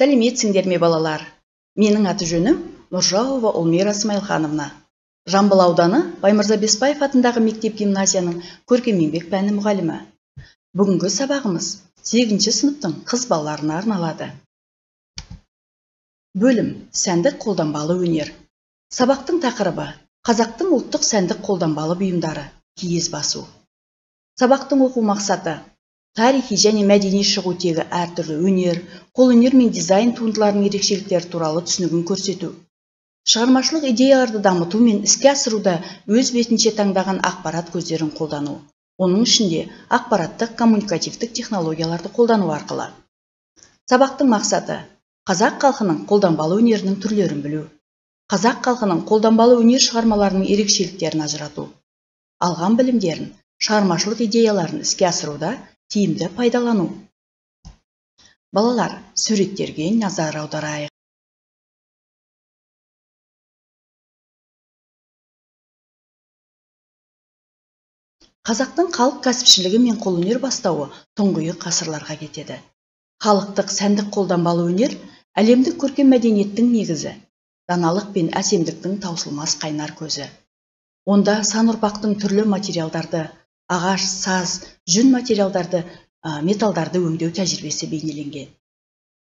Сәлеметсіңдер ме балалар? Менің аты жөнім Нұржауова Ұлмира Смайылхановна. Жамбыл ауданы Баймырза Беспаев атындағы мектеп-гимназияның көркем еңбек пәні мұғалімі. Бүгінгі сабағымыз 8-ші сыныптың қыз балаларына арналады. Бөлім сәндік қолданбалы өнер. Сабақтың тақырыбы қазақтың ұлттық сәндік қолданбалы бұйымдары, киіз басу. Сабақтың оқу мақсаты тарихи және мәдени шығу тегі әртүрлі өнер, қолөнер мен дизайн туындыларының ерекшеліктері туралы түсінігін көрсету. Шығармашылық идеяларды дамыту мен іске асыруда өз бетінше таңдаған ақпарат көздерін қолдану. Оның ішінде ақпараттық коммуникативтік технологияларды қолдану арқылы. Сабақтың мақсаты қазақ халқының қолданбалы өнерінің түрлерін білу. Қазақ халқының қолданбалы өнер шығармаларының ерекшеліктерін ажырату. Алған білімдерін, шығармашылық идеяларын іске асыруда тиімді пайдалану. Балалар, суреттерге назар аударайық. Қазақтың халық кәсіпшілігі мен қолөнер бастауы тұңғиық ғасырларға кетеді. Халықтық сәндік қолданбалы өнер әлемдік көркем мәдениеттің негізі, даналық пен әсемдіктің таусылмас қайнар көзі. Онда сан ұрпақтың түрлі материалдарды, ағаш, саз, жүн материалдарды, металдарды өңдеу тәжірибесі бейнеленген.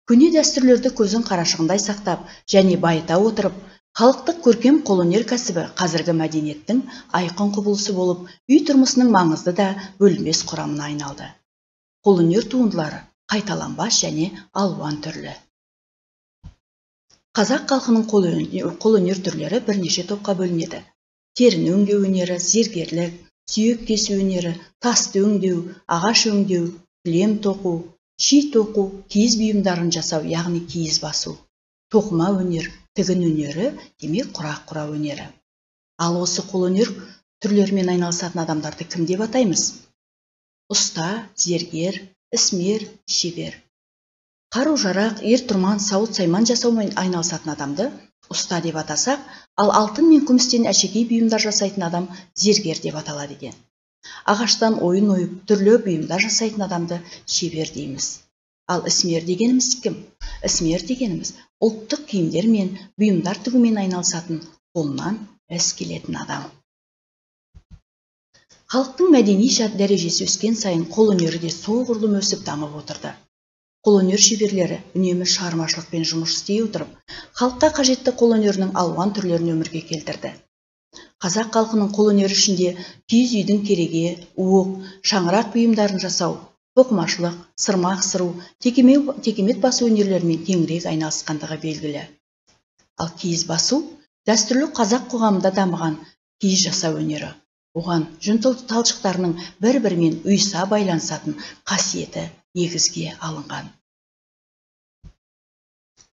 Көне дәстүрлерді көздің қарашығындай сақтап және байыта отырып, халықтық көркем қолөнер кәсібі қазіргі мәдениеттің айқын құбылысы болып, үй тұрмысының маңызды да бөлінбес құрамына айналды. Қолөнер туындылары қайталанбас және алуан түрлі. Қазақ халқының қолөнер түрлері бірнеше топқа бөлінеді. Теріні өңдеу өнері, зергерлік, сүйек кесу өнері, тасты өңдеу, ағаш өңдеу, кілем тоқу, ши тоқу, киіз бұйымдарын жасау, яғни киіз басу. Тоқыма өнер, тігін өнері, демек құрақ құрау өнері. Ал осы қолөнер түрлерімен айналысатын адамдарды кім деп атаймыз? Ұста, зергер, ісмер, шебер. Қару-жарақ, ер-тұрман, сауыт-сайман жасаумен айналысатын адамды ұста деп атасақ, ал алтын мен күмістен әшекей бұйымдар жасайтын адам зергер деп аталады екен. Ағаштан ойын ойып, түрлі бұйымдар жасайтын адамды шебер дейміз. Ал ісмер дегеніміз кім? Ісмер дегеніміз ұлттық киімдер мен бұйымдар тігумен айналысатын, қолынан іс келетін адам. Халықтың мәдени дәрежесі өскен сайын қолөнері де соғұрлым өсіп дамып отырды. Қолөнер шеберлері үнемі шығармашылықпен жұмыс істей отырып, халыққа қажетті қолөнерінің алуан түрлерін өмірге келтірді. Қазақ халқының қолөнері ішінде киіз үйдің кереге, уық, шаңырақ бұйымдарын жасау, тоқымашылық, сырмақ сыру, текемет басу өнерлерімен кеңірек айналысқандығы белгілі. Ал киіз басу дәстүрлі қазақ қоғамында дамыған киіз жасау өнері. Оған жүн талшықтарының бір-бірімен ұйыса байланысатын қасиеті негізге алынған.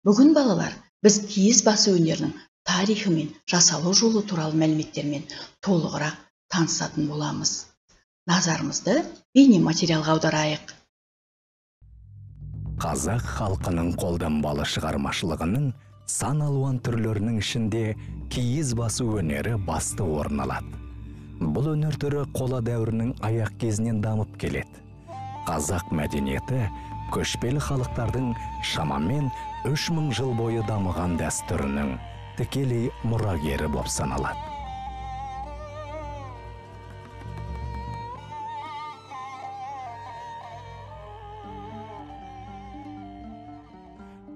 Бүгін балалар, біз киіз басу өнерінің тарихы мен жасалу жолы туралы мәліметтермен толығырақ танысатын боламыз. Назарымызды бейне материалға аударайық. Қазақ халқының қолданбалы шығармашылығының сан алуан түрлерінің ішінде киіз басу өнері басты орын алады. Бұл өнер түрі қола дәуірінің аяқ кезінен дамып келеді. Қазақ мәдениеті көшпелі халықтардың шамамен 3000 жыл бойы дамыған дәстүрінің тікелей мұрагері болып саналады.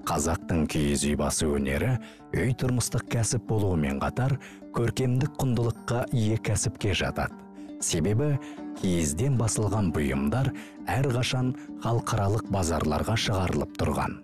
Қазақтың киіз үй басу өнері үй тұрмыстық кәсіп болуымен қатар көркемдік құндылыққа ие кәсіпке жатады. Себебі киізден басылған бұйымдар әрқашан халықаралық базарларға шығарылып тұрған.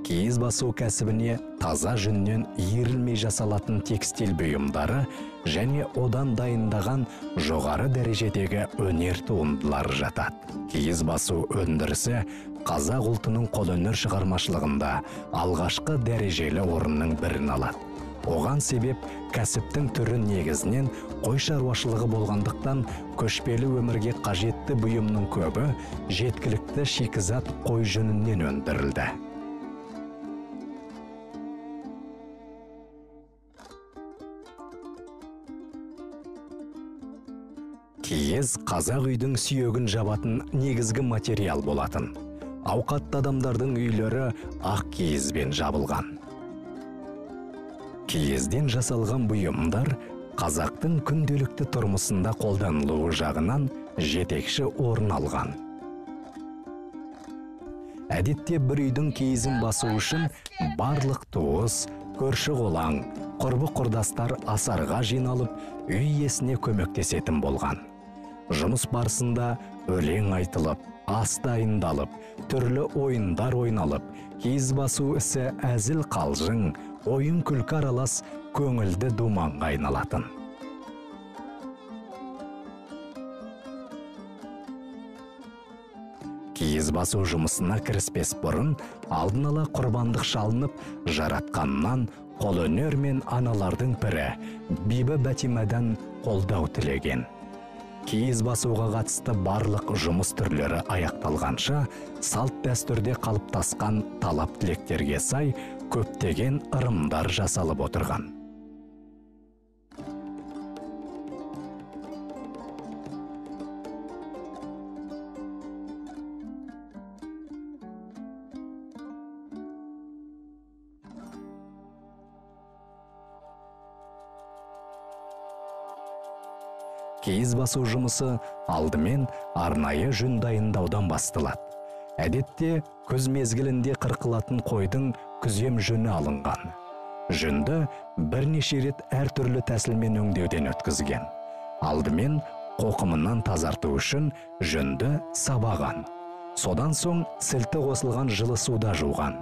Киіз басу кәсібіне таза жүннен иірілмей жасалатын текстиль бұйымдары және одан дайындаған жоғары дәрежедегі өнер туындылары жатады. Киіз басу өндірісі қазақ ұлтының қолөнер шығармашылығында алғашқы дәрежелі орынның бірін алады. Оған себеп кәсіптің түрі негізінен қой шаруашылығы болғандықтан көшпелі өмірге қажетті бұйымның көбі жеткілікті шикізат қой жүнінен өндірілді. Киіз қазақ үйдің сүйегін жабатын негізгі материал болатын. Ауқатты адамдардың үйлері ақ киізбен жабылған. Киізден жасалған бұйымдар қазақтың күнделікті тұрмысында қолданылуы жағынан жетекші орын алған. Әдетте бір үйдің киізін басу үшін барлық туыс, көрші-қолаң, құрбы-құрдастар асарға жиналып, үй иесіне көмектесетін болған. Жұмыс барысында өлең айтылып, ас дайындалып, түрлі ойындар ойналып, киіз басу ісі әзіл қалжың, ойын күлкі аралас көңілді думанға айналатын. Киіз басу жұмысына кіріспес бұрын алдын ала құрбандық шалынып, жаратқаннан қолөнер мен аналардың пірі Бибі Бәтимадан қолдау тілеген. Киіз басуға қатысты барлық жұмыс түрлері аяқталғанша, салт дәстүрде қалыптасқан талап тілектерге сай көптеген ырымдар жасалып отырған. Киіз басу жұмысы алдымен арнайы жүн дайындаудан басталады. Әдетте күз мезгілінде қырқылатын қойдың күзем жүні алынған. Жүнді бірнеше рет әртүрлі тәсілмен өңдеуден өткізген. Алдымен қоқымынан тазарту үшін жүнді сабаған. Содан соң сілті қосылған жылы суда жуған.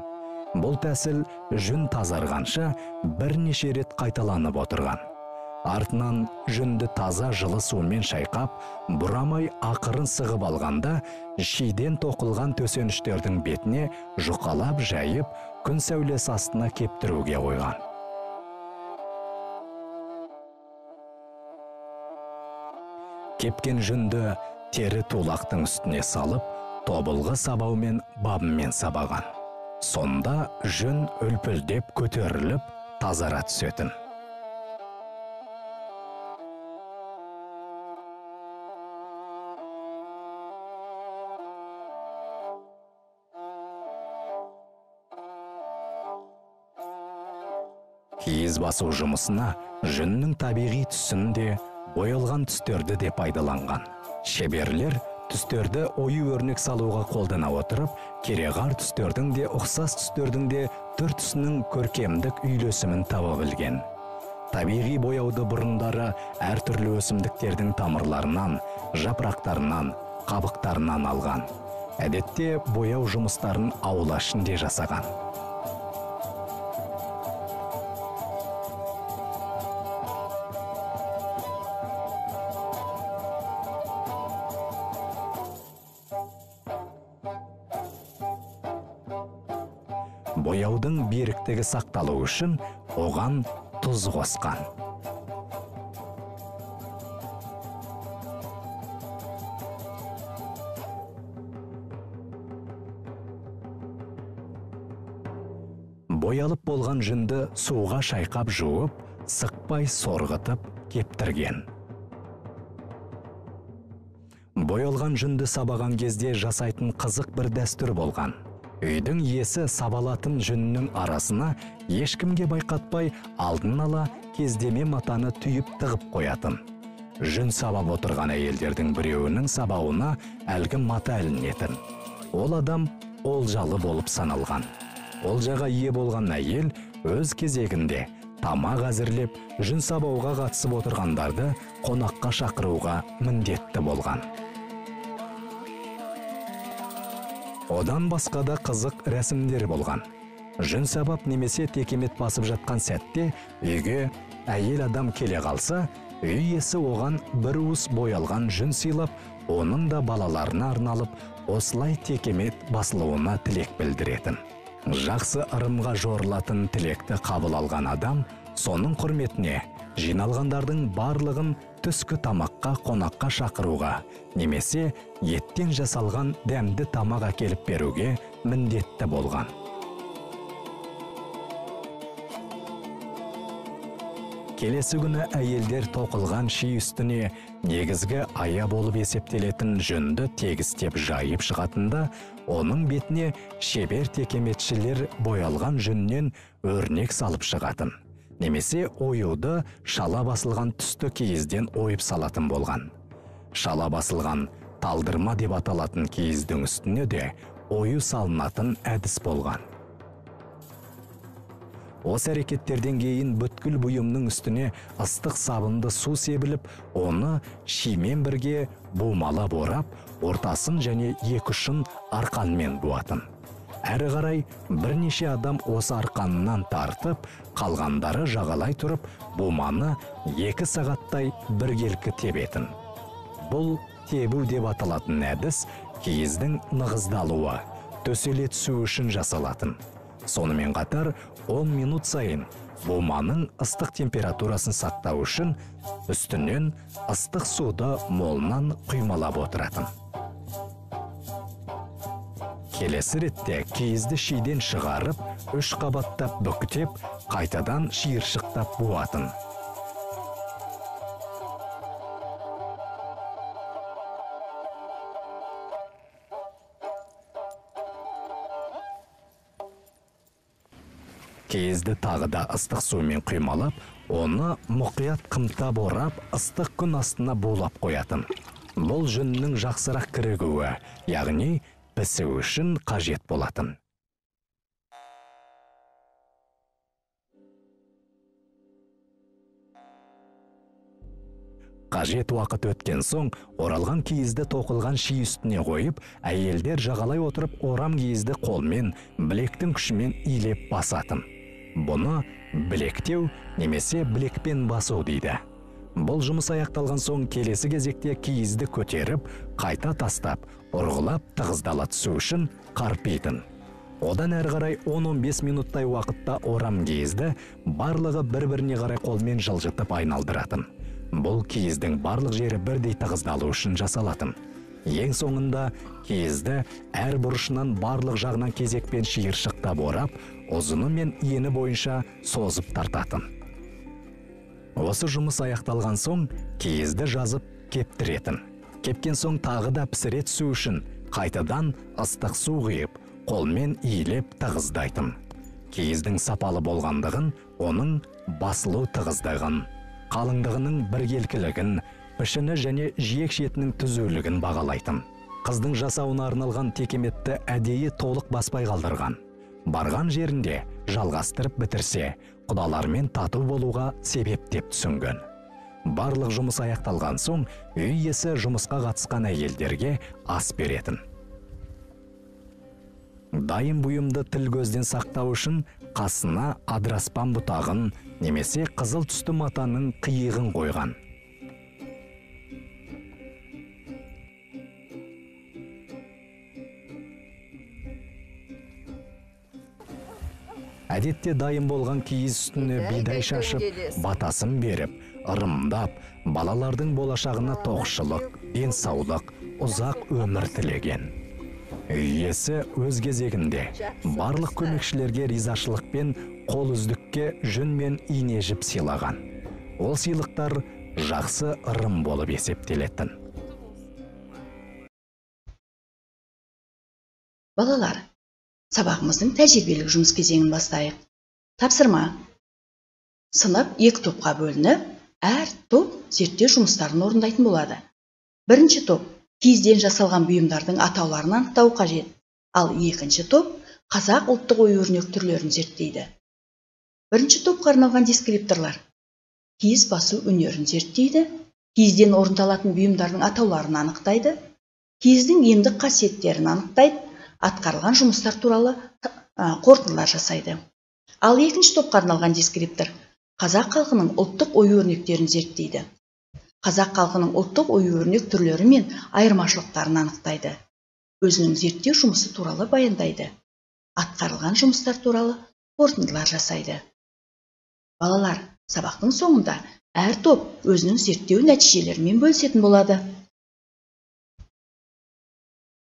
Бұл тәсіл жүн тазарғанша бірнеше рет қайталанып отырған. Артынан жүнді таза жылы сумен шайқап, бұрамай ақырын сығып алғанда, шиден тоқылған төсеніштердің бетіне жұқалап жайып, күн сәулесі астына кептіруге қойған. Кепкен жүнді тері тулақтың үстіне салып, тобылғы сабаумен бабымен сабаған. Сонда жүн үлпілдеп көтеріліп, тазара түсетін. Киіз басу жұмысына жүннің табиғи түсін де, боялған түстерді де пайдаланған. Шеберлер түстерді ою өрнек салуға қолдана отырып, кереғар түстердің де, ұқсас түстердің де түр түсінің көркемдік үйлесімін таба білген. Табиғи бояуды бұрындары әртүрлі өсімдіктердің тамырларынан, жапырақтарынан, қабықтарынан алған. Әдетте бояу жұмыстарын аула ішінде жасаған. Бояудың беріктігі сақталу үшін оған тұз қосқан. Боялып болған жүнді суға шайқап жуып, сықпай сорғытып кептірген. Боялған жүнді сабаған кезде жасайтын қызық бір дәстүр болған. Үйдің иесі сабалатын жүннің арасына ешкімге байқатпай алдын ала кездеме матаны түйіп тығып қоятын. Жүн сабап отырған әйелдердің біреуінің сабауына әлгі мата ілінетін. Ол адам олжалы болып саналған. Олжаға ие болған әйел өз кезегінде тамақ әзірлеп, жүн сабауға қатысып отырғандарды қонаққа шақыруға міндетті болған. Одан басқа да қызық рәсімдер болған. Жүн сабап немесе текемет басып жатқан сәтте үйге әйел адам келе қалса, үй иесі оған бір уыс боялған жүн сыйлап, оның да балаларына арналып, осылай текемет басылуына тілек білдіретін. Жақсы ырымға жорылатын тілекті қабыл алған адам, соның құрметіне жиналғандардың барлығын түскі тамаққа қонаққа шақыруға, немесе еттен жасалған дәмді тамақ әкеліп беруге міндетті болған. Келесі күні әйелдер тоқылған ши үстіне Негізгі ая болып есептелетін жүнді тегістеп жайып шығатында, оның бетіне шебер текеметшілер боялған жүннен өрнек салып шығатын. Немесе оюды шала басылған түсті киізден ойып салатын болған. Шала басылған талдырма деп аталатын киіздің үстіне де ою салынатын әдіс болған. Осы әрекеттерден кейін бүткіл бұйымның үстіне ыстық сабынды су себіліп, оны шимен бірге бумалап орап, ортасын және екі ұшын арқанмен буатын. Әрі қарай бірнеше адам осы арқанынан тартып, қалғандары жағалай тұрып, буманы 2 сағаттай біркелкі тебетін. Бұл тебу деп аталатын әдіс киіздің нығыздалуы, төселе түсу үшін жасалатын. Сонымен қатар 10 минут сайын буманың ыстық температурасын сақтау үшін үстінен ыстық суды молынан құймалап отыратын. Келесі ретте киізді шиден шығарып, 3 қабаттап бүктеп, қайтадан шиыршықтап буатын. Киізді тағы да ыстық сумен құймалап, оны мұқият қымтап орап, ыстық күн астына булап қоятын. Бұл жүннің жақсырақ кірігуі, яғни пісу үшін қажет болатын. Қажет уақыт өткен соң, оралған киізді тоқылған ши үстіне қойып, әйелдер жағалай отырып, орам киізді қолмен, білектің күшімен илеп басатын. Бұны білектеу немесе білекпен басу дейді. Бұл жұмыс аяқталған соң келесі кезекте киізді көтеріп, қайта тастап, ұрғылап тығыздала түсу үшін қарпитын. Одан әрі қарай 10-15 минуттай уақытта орам киізді барлығы бір-біріне қарай қолмен жылжытып айналдыратын. Бұл киіздің барлық жері бірдей тығыздалу үшін жасалатын. Ең соңында киізді әр бұрышынан барлық жағынан кезекпен шиыршықтап орап, ұзыны мен ені бойынша созып тартатын. Осы жұмыс аяқталған соң киізді жазып кептіретін. Кепкен соң тағы да пісіре түсу үшін қайтадан ыстық су құйып, қолмен иілеп тығыздайтын. Киіздің сапалы болғандығын, оның басылу тығыздығын, қалыңдығының біркелкілігін, пішіні және жиек шетінің түзулігін бағалайтын. Қыздың жасауына арналған текеметті әдейі толық баспай қалдырған. Барған жерінде жалғастырып бітірсе, құдалармен тату болуға себеп деп түсінген. Барлық жұмыс аяқталған соң, үй иесі жұмысқа қатысқан әйелдерге ас беретін. Дайын бұйымды тіл көзден сақтау үшін қасына адыраспан бұтағын немесе қызыл түсті матаның қиығын қойған. Әдетте дайын болған киіз үстіне бидай шашып, батасын беріп, ырымдап, балалардың болашағына тоқшылық, денсаулық, ұзақ өмір тілеген. Үй иесі өз кезегінде барлық көмекшілерге ризашылықпен қол үздікке жүн мен ине жіп сыйлаған. Ол сыйлықтар жақсы ырым болып есептелетін. Балалар, сабағымыздың тәжірибелік жұмыс кезеңін бастайық. Тапсырма. Сынып 2 топқа бөлініп, әр топ зерттеу жұмыстарын орындайтын болады. Бірінші топ киізден жасалған бұйымдардың атауларын анықтау қажет, ал екінші топ қазақ ұлттық ою-өрнек түрлерін зерттейді. Бірінші топқа арналған дескрипторлар киіз басу өнерін зерттейді, киізден орындалатын бұйымдардың атауларын анықтайды, киіздің емдік қасиеттерін анықтайды, атқарылған жұмыстар туралы қорытындылар жасайды. Ал екінші топқа арналған дескриптор қазақ халқының ұлттық ою-өрнектерін зерттейді. Қазақ халқының ұлттық ою-өрнек түрлері мен айырмашылықтарын анықтайды. Өзінің зерттеу жұмысы туралы баяндайды. Атқарылған жұмыстар туралы қорытындылар жасайды. Балалар, сабақтың соңында әр топ өзінің зерттеу нәтижелерімен бөлісетін болады.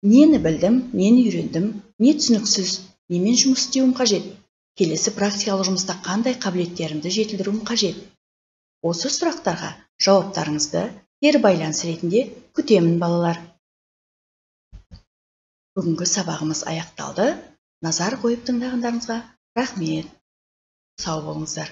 Нені білдім, нені үйрендім, не түсініксіз, немен жұмыс істеуім қажет? Келесі практикалық жұмыста қандай қабілеттерімді жетілдіруім қажет? Осы сұрақтарға жауаптарыңызды кері байланыс ретінде күтемін балалар. Бүгінгі сабағымыз аяқталды. Назар қойып тыңдағандарыңызға рахмет. Сау болыңыздар.